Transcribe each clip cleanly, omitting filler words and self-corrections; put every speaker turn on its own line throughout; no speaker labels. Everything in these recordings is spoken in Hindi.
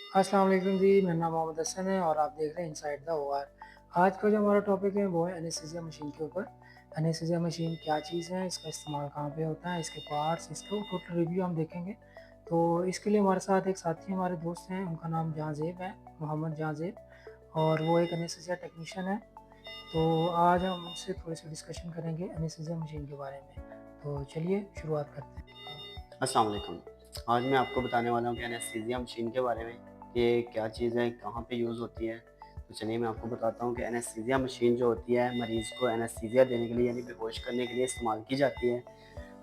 अस्सलाम वालेकुम जी, मेरा नाम मोहम्मद हसन है और आप देख रहे हैं इनसाइड द ओआर। आज का जो हमारा टॉपिक है वो है एनेस्थीसिया मशीन के ऊपर। एनेस्थीसिया मशीन क्या चीज़ है, इसका इस्तेमाल कहाँ पे होता है, इसके पार्ट्स, इसका टोटल रिव्यू हम देखेंगे। तो इसके लिए हमारे साथ एक साथी हमारे दोस्त हैं, उनका नाम जहाँज़ेब है, मोहम्मद जहाँज़ेब, और वो एक एनेस्थीसिया टेक्नीशियन है। तो आज हम उनसे थोड़ी सी डिस्कशन करेंगे एनेस्थीसिया मशीन के बारे में। तो चलिए शुरुआत करते हैं।
अस्सलाम वालेकुम। आज मैं आपको बताने वाला हूँ कि एनेस्थीसिया मशीन के बारे में कि ये क्या चीज़ है, कहाँ पे यूज़ होती है। तो चलिए मैं आपको बताता हूँ कि एनेस्थीसिया मशीन जो होती है मरीज़ को एनेस्थीसिया देने के लिए यानी बेहोश करने के लिए इस्तेमाल की जाती है।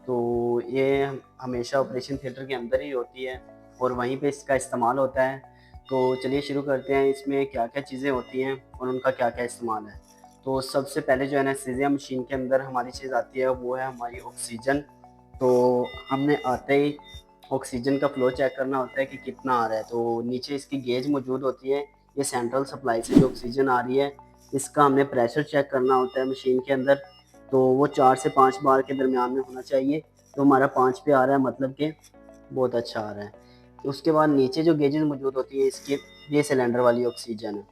तो ये हमेशा ऑपरेशन थिएटर के अंदर ही होती है और वहीं पे इसका इस्तेमाल होता है। तो चलिए शुरू करते हैं, इसमें क्या-क्या चीज़ें होती हैं और उनका क्या-क्या इस्तेमाल है। तो सबसे पहले जो एनेस्थीसिया मशीन के अंदर हमारी चीज़ आती है वो है हमारी ऑक्सीजन। तो हमने आते ही ऑक्सीजन का फ्लो चेक करना होता है कि कितना आ रहा है। तो नीचे इसकी गेज मौजूद होती है। ये सेंट्रल सप्लाई से जो ऑक्सीजन आ रही है, इसका हमें प्रेशर चेक करना होता है मशीन के अंदर। तो वो 4 से 5 बार के दरमियान में होना चाहिए। तो हमारा 5 पे आ रहा है, मतलब कि बहुत अच्छा आ रहा है। उसके बाद नीचे जो गेजेज़ मौजूद होती है इसकी, ये सिलेंडर वाली ऑक्सीजन है।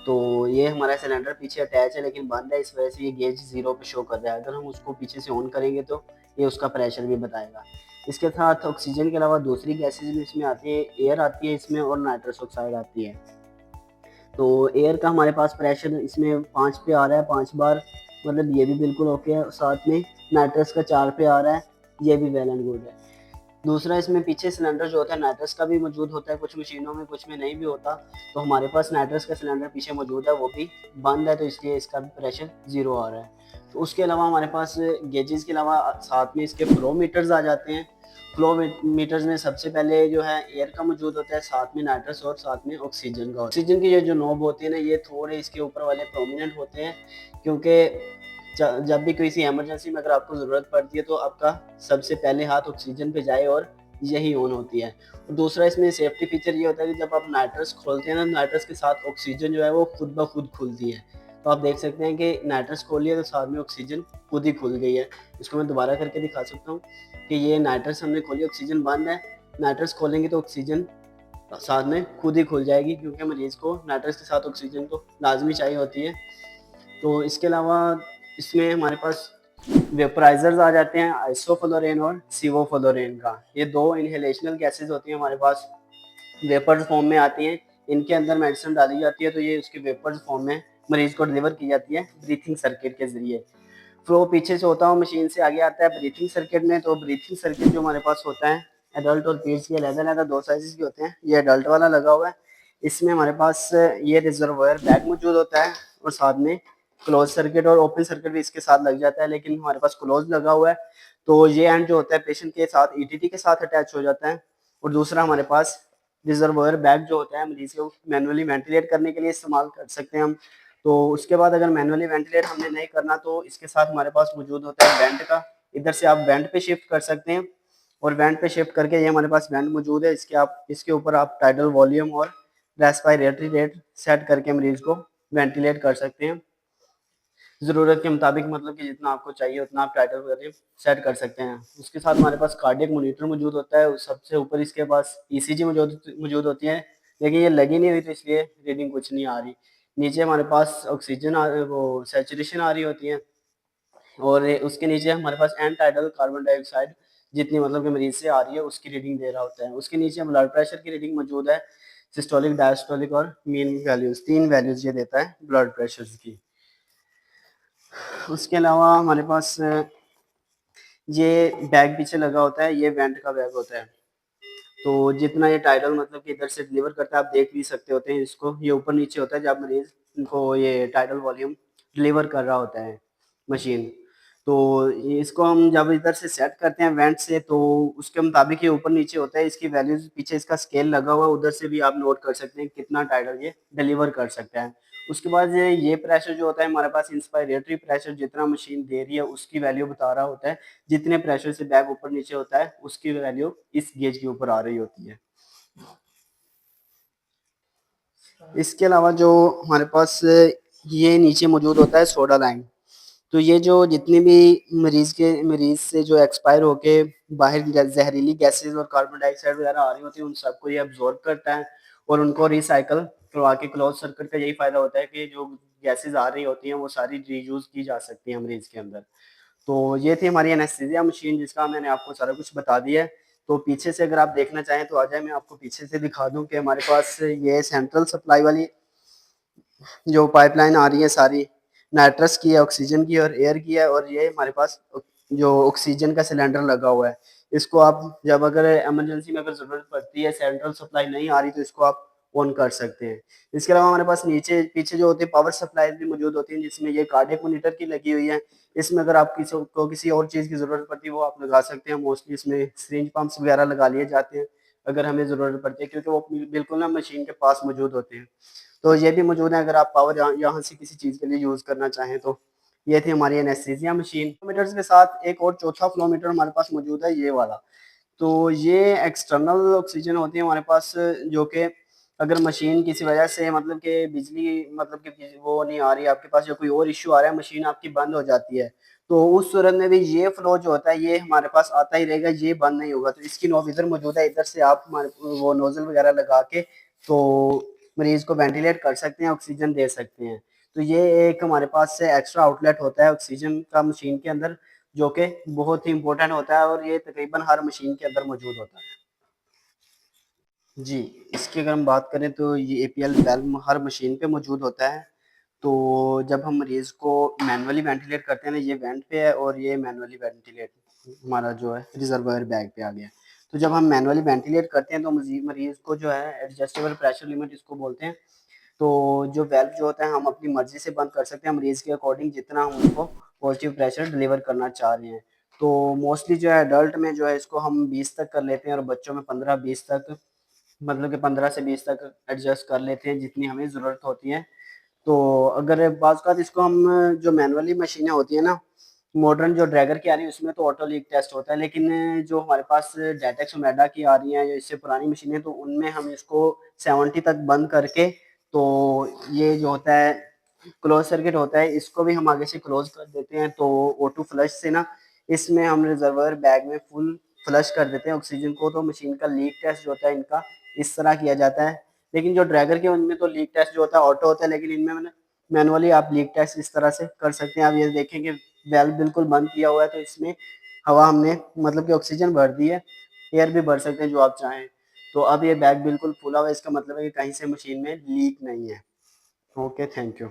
तो ये हमारा सिलेंडर पीछे अटैच है लेकिन बंद है, इस वजह से ये गेज 0 पे शो कर रहा है। अगर हम उसको पीछे से ऑन करेंगे तो ये उसका प्रेशर भी बताएगा। इसके साथ ऑक्सीजन के अलावा दूसरी गैसेज़ भी इसमें आती है, एयर आती है इसमें और नाइट्रस ऑक्साइड आती है। तो एयर का हमारे पास प्रेशर इसमें 5 पे आ रहा है 5 बार, मतलब ये भी बिल्कुल ओके है। साथ में नाइट्रस का 4 पे आ रहा है, ये भी वेल एंड गुड है। दूसरा, इसमें पीछे सिलेंडर जो होता है नाइट्रस का भी मौजूद होता है, कुछ मशीनों में कुछ में नहीं भी होता। तो हमारे पास नाइट्रस का सिलेंडर पीछे मौजूद है, वो भी बंद है, तो इसलिए इसका भी प्रेशर 0 आ रहा है। तो उसके अलावा हमारे पास गेजेस के अलावा साथ में इसके फ्लो मीटर्स आ जाते हैं। फ्लो मीटर्स में सबसे पहले जो है एयर का मौजूद होता है, साथ में नाइट्रस और साथ में ऑक्सीजन का। ऑक्सीजन की ये जो नॉब होती है ना, ये थोड़े इसके ऊपर वाले प्रोमिनेंट होते हैं, क्योंकि जब भी किसी इमरजेंसी में अगर आपको ज़रूरत पड़ती है तो आपका सबसे पहले हाथ ऑक्सीजन पे जाए और यही ऑन होती है। और दूसरा, इसमें सेफ्टी फीचर ये होता है कि जब आप नाइट्रस खोलते हैं ना, नाइट्रस के साथ ऑक्सीजन जो है वो खुद ब खुद खुलती है। तो आप देख सकते हैं कि नाइट्रस खोलिए तो साथ में ऑक्सीजन खुद ही खुल गई है। इसको मैं दोबारा करके दिखा सकता हूँ कि ये नाइट्रस हमने खोली, ऑक्सीजन बंद है। नाइट्रस खोलेंगे तो ऑक्सीजन साथ में खुद ही खुल जाएगी, क्योंकि मरीज़ को नाइट्रस के साथ ऑक्सीजन तो लाज़मी चाहिए होती है। तो इसके अलावा इसमें हमारे पास वेपराइज़र्स आ जाते हैं, आइसोफ्लोरेन और सिवोफ्लोरेन का। ये 2 इन्हेलेशनल गैसेज़ होती हैं हमारे पास, वेपर्स फॉर्म में आती हैं। इनके अंदर मेडिसिन डाली जाती है, तो ये उसके वेपर्स फॉर्म में मरीज़ को डिलीवर की जाती है ब्रीथिंग सर्किट के ज़रिए। फ्लो पीछे से होता हुआ मशीन से आगे आता है ब्रीथिंग सर्किट में। तो ब्रीथिंग सर्किट जो हमारे पास होता है, एडल्ट और किड्स के अलग-अलग 2 साइज़ेज़ के होते हैं। ये एडल्ट वाला लगा हुआ है। इसमें हमारे पास ये रिजर्वायर बैग मौजूद होता है और साथ में क्लोज़ सर्किट और ओपन सर्किट भी इसके साथ लग जाता है, लेकिन हमारे पास क्लोज़ लगा हुआ है। तो ये एंड जो होता है पेशेंट के साथ ईटीटी के साथ अटैच हो जाता है। और दूसरा हमारे पास रिजर्वायर बैग जो होता है, मरीज़ को मैनुअली वेंटिलेट करने के लिए इस्तेमाल कर सकते हैं हम। तो उसके बाद अगर मैनुअली वेंटिलेट हमने नहीं करना तो इसके साथ हमारे पास मौजूद होता है वेंट का। इधर से आप वेंट पे शिफ्ट कर सकते हैं और वेंट पे शिफ्ट करके ये हमारे पास वेंट मौजूद है। इसके ऊपर आप टाइडल वॉल्यूम और रेस्पिरेटरी रेट सेट करके मरीज़ को वेंटिलेट कर सकते हैं। ज़रूरत के मुताबिक, मतलब कि जितना आपको चाहिए उतना आप टाइटल वगैरह सेट कर सकते हैं। उसके साथ हमारे पास कार्डियक मॉनिटर मौजूद होता है, सबसे ऊपर इसके पास ईसीजी मौजूद मौजूद होती है, लेकिन ये लगी नहीं हुई तो इसलिए रीडिंग कुछ नहीं आ रही। नीचे हमारे पास ऑक्सीजन वो सैचुरेशन आ रही होती है और उसके नीचे हमारे पास एन टाइडल कार्बन डाइऑक्साइड जितनी, मतलब कि मरीज़ से आ रही है उसकी रीडिंग दे रहा होता है। उसके नीचे ब्लड प्रेशर की रीडिंग मौजूद है, सिस्टोलिक, डायस्टोलिक और मीन वैल्यूज़, 3 वैल्यूज़ ये देता है ब्लड प्रेशर्स की। उसके अलावा हमारे पास ये बैग पीछे लगा होता है, ये वेंट का बैग होता है। तो जितना ये टाइडल, मतलब कि इधर से डिलीवर करता है, आप देख भी सकते होते हैं इसको, ये ऊपर-नीचे होता है जब मरीज़ को ये टाइडल वॉल्यूम डिलीवर कर रहा होता है मशीन। तो इसको हम जब इधर से सेट करते हैं वेंट से, तो उसके मुताबिक ये ऊपर-नीचे होता है। इसकी वैल्यूज़ पीछे इसका स्केल लगा हुआ है, उधर से भी आप नोट कर सकते हैं कितना टाइडल ये डिलीवर कर सकता है। उसके बाद ये प्रेशर जो होता है हमारे पास, इंस्पायरेटरी प्रेशर जितना मशीन दे रही है उसकी वैल्यू बता रहा होता है। जितने प्रेशर से बैग ऊपर-नीचे होता है उसकी वैल्यू इस गेज के ऊपर आ रही होती है। इसके अलावा जो हमारे पास ये नीचे मौजूद होता है सोडा लाइम। तो ये जो जितने भी मरीज़ से जो एक्सपायर होके बाहर जहरीली गैसेज़ और कार्बन डाइऑक्साइड वगैरह आ रही होती है, उन सबको ये अब्ज़ॉर्ब करता है और उनको रिसाइकल करवा के क्लोज सर्किट का यही फ़ायदा होता है कि जो गैसेज़ आ रही होती हैं वो सारी रीयूज़ की जा सकती हैं मरीज़ के अंदर। तो ये थी हमारी एनेस्थीसिया मशीन जिसका मैंने आपको सारा कुछ बता दिया है। तो पीछे से अगर आप देखना चाहें तो आ जाएँ, मैं आपको पीछे से दिखा दूँ कि हमारे पास ये सेंट्रल सप्लाई वाली जो पाइपलाइन आ रही है सारी नाइट्रस की है, ऑक्सीजन की और एयर की है, और ये हमारे पास जो ऑक्सीजन का सिलेंडर लगा हुआ है। इसको आप जब अगर इमरजेंसी में अगर ज़रूरत पड़ती है, सेंट्रल सप्लाई नहीं आ रही, तो इसको आप ऑन कर सकते हैं। इसके अलावा हमारे पास नीचे पीछे जो होती है पावर सप्लाई भी मौजूद होती है, जिसमें ये कार्डियक मॉनिटर की लगी हुई है। इसमें अगर आप किसी को किसी और चीज़ की ज़रूरत पड़ती है वो आप लगा सकते हैं। मोस्टली इसमें सिरिंज पंप्स वगैरह लगा लिए जाते हैं अगर हमें ज़रूरत पड़ती है, क्योंकि वो बिल्कुल ना मशीन के पास मौजूद होते हैं। तो ये भी मौजूद है अगर आप पावर यहाँ से किसी चीज़ के लिए यूज़ करना चाहें तो। ये थी हमारी एनेस्थीसिया मशीन। फ्लो मीटर्स के साथ एक और चौथा फ्लो मीटर हमारे पास मौजूद है, ये वाला। तो ये एक्सटर्नल ऑक्सीजन होती है हमारे पास, जो कि अगर मशीन किसी वजह से मतलब कि बिजली मतलब कि वो नहीं आ रही है आपके पास, या कोई और इश्यू आ रहा है, मशीन आपकी बंद हो जाती है, तो उस सूरत में भी ये फ्लो जो होता है ये हमारे पास आता ही रहेगा, ये बंद नहीं होगा। तो इसकी नॉब इधर मौजूद है, इधर से आप हमारे वो नोजल वगैरह लगा के तो मरीज को वेंटिलेट कर सकते हैं, ऑक्सीजन दे सकते हैं। तो ये एक हमारे पास से एक्स्ट्रा आउटलेट होता है ऑक्सीजन का मशीन के अंदर, जो कि बहुत ही इम्पोर्टेंट होता है और ये तकरीबन हर मशीन के अंदर मौजूद होता है। जी, इसकी अगर हम बात करें तो ये एपीएल वाल्व हर मशीन पे मौजूद होता है। तो जब हम मरीज़ को मैनुअली वेंटिलेट करते हैं ना, ये वेंट पे है और ये मैनुअली वेंटिलेट हमारा जो है रिज़र्वायर बैग पे आ गया। तो जब हम मैनुअली वेंटिलेट करते हैं तो मरीज़ को जो है एडजस्टेबल प्रेशर लिमिट इसको बोलते हैं। तो जो वाल्व जो होता है हम अपनी मर्ज़ी से बंद कर सकते हैं मरीज़ के अकॉर्डिंग, जितना हम उनको पॉज़िटिव प्रेशर डिलीवर करना चाह रहे हैं। तो मोस्टली जो है अडल्ट में जो है इसको हम 20 तक कर लेते हैं, और बच्चों में 15-20 तक, मतलब कि 15 से 20 तक एडजस्ट कर लेते हैं जितनी हमें ज़रूरत होती है। तो अगर बाज़ औक़ात इसको हम जो मैनुअली मशीनें होती हैं ना, मॉडर्न जो ड्रैगर की आ रही है उसमें तो ऑटो लीक टेस्ट होता है, लेकिन जो हमारे पास डेटेक्स ओमेडा की आ रही हैं या इससे पुरानी मशीनें, तो उनमें हम इसको 70 तक बंद करके, तो ये जो होता है क्लोज़ सर्किट होता है, इसको भी हम आगे से क्लोज़ कर देते हैं। तो ऑटो फ्लश से ना इसमें हम रिज़र्वायर बैग में फुल फ्लश कर देते हैं ऑक्सीजन को। तो मशीन का लीक टेस्ट जो होता है इनका इस तरह किया जाता है। लेकिन जो ड्रैगर के उनमें तो लीक टेस्ट जो होता है ऑटो होता है, लेकिन इनमें मैंने मैनुअली आप लीक टेस्ट इस तरह से कर सकते हैं। आप ये देखें कि वाल्व बिल्कुल बंद किया हुआ है, तो इसमें हवा हमने मतलब कि ऑक्सीजन भर दी है, एयर भी भर सकते हैं जो आप चाहें। तो अब ये बैग बिल्कुल फुला हुआ है, इसका मतलब है कि कहीं से मशीन में लीक नहीं है। Okay, thank you.